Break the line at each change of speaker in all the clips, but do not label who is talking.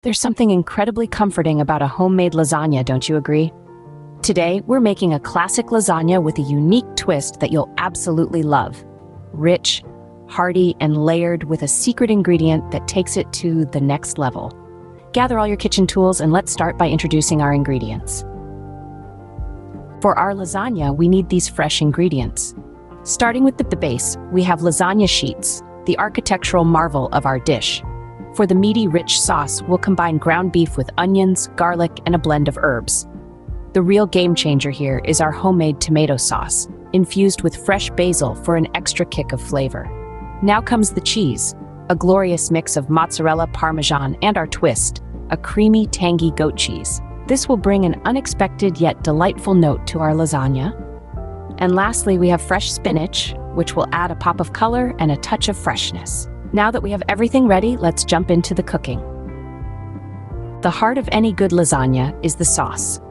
There's something incredibly comforting about a homemade lasagna, don't you agree? Today, we're making a classic lasagna with a unique twist that you'll absolutely love. Rich, hearty, and layered with a secret ingredient that takes it to the next level. Gather all your kitchen tools and let's start by introducing our ingredients. For our lasagna, we need these fresh ingredients. Starting with the base, we have lasagna sheets, the architectural marvel of our dish. For the meaty, rich sauce, we'll combine ground beef with onions, garlic, and a blend of herbs. The real game changer here is our homemade tomato sauce, infused with fresh basil for an extra kick of flavor. Now comes the cheese, a glorious mix of mozzarella, parmesan, and our twist, a creamy, tangy goat cheese. This will bring an unexpected yet delightful note to our lasagna. And lastly, we have fresh spinach, which will add a pop of color and a touch of freshness. Now that we have everything ready, let's jump into the cooking. The heart of any good lasagna is the sauce.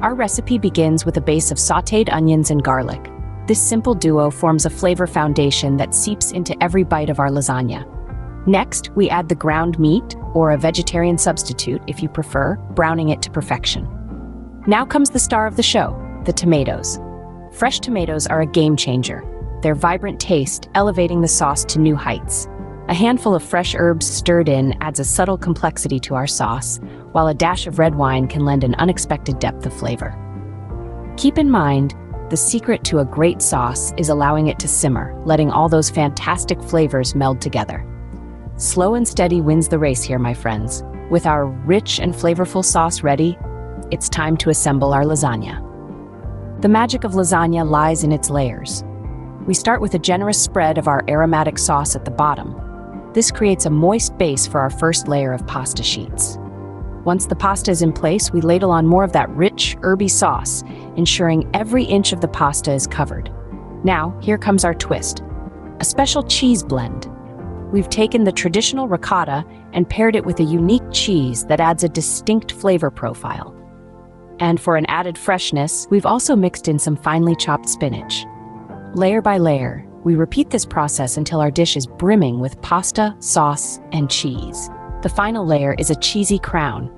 Our recipe begins with a base of sautéed onions and garlic. This simple duo forms a flavor foundation that seeps into every bite of our lasagna. Next, we add the ground meat, or a vegetarian substitute if you prefer, browning it to perfection. Now comes the star of the show, the tomatoes. Fresh tomatoes are a game changer, their vibrant taste elevating the sauce to new heights. A handful of fresh herbs stirred in adds a subtle complexity to our sauce, while a dash of red wine can lend an unexpected depth of flavor. Keep in mind, the secret to a great sauce is allowing it to simmer, letting all those fantastic flavors meld together. Slow and steady wins the race here, my friends. With our rich and flavorful sauce ready, it's time to assemble our lasagna. The magic of lasagna lies in its layers. We start with a generous spread of our aromatic sauce at the bottom. This creates a moist base for our first layer of pasta sheets. Once the pasta is in place, we ladle on more of that rich, herby sauce, ensuring every inch of the pasta is covered. Now, here comes our twist, a special cheese blend. We've taken the traditional ricotta and paired it with a unique cheese that adds a distinct flavor profile. And for an added freshness, we've also mixed in some finely chopped spinach. Layer by layer, we repeat this process until our dish is brimming with pasta, sauce, and cheese. The final layer is a cheesy crown,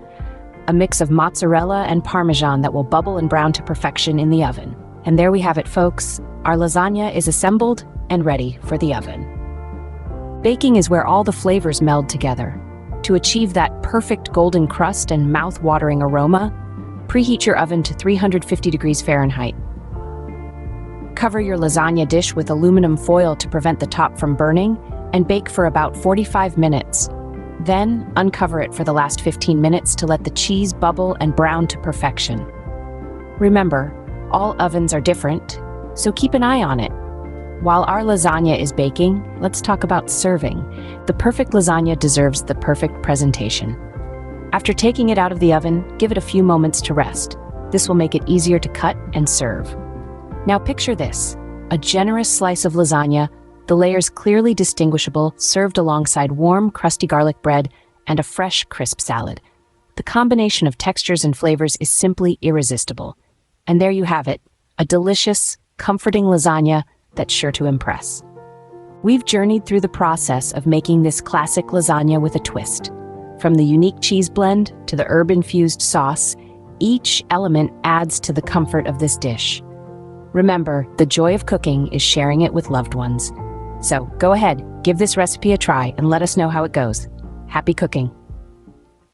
a mix of mozzarella and parmesan that will bubble and brown to perfection in the oven. And there we have it, folks. Our lasagna is assembled and ready for the oven. Baking is where all the flavors meld together. To achieve that perfect golden crust and mouth-watering aroma, preheat your oven to 350 degrees Fahrenheit. Cover your lasagna dish with aluminum foil to prevent the top from burning and bake for about 45 minutes. Then, uncover it for the last 15 minutes to let the cheese bubble and brown to perfection. Remember, all ovens are different, so keep an eye on it. While our lasagna is baking, let's talk about serving. The perfect lasagna deserves the perfect presentation. After taking it out of the oven, give it a few moments to rest. This will make it easier to cut and serve. Now picture this, a generous slice of lasagna, the layers clearly distinguishable, served alongside warm, crusty garlic bread and a fresh, crisp salad. The combination of textures and flavors is simply irresistible. And there you have it, a delicious, comforting lasagna that's sure to impress. We've journeyed through the process of making this classic lasagna with a twist. From the unique cheese blend to the herb-infused sauce, each element adds to the comfort of this dish. Remember, the joy of cooking is sharing it with loved ones. So go ahead, give this recipe a try and let us know how it goes. Happy cooking!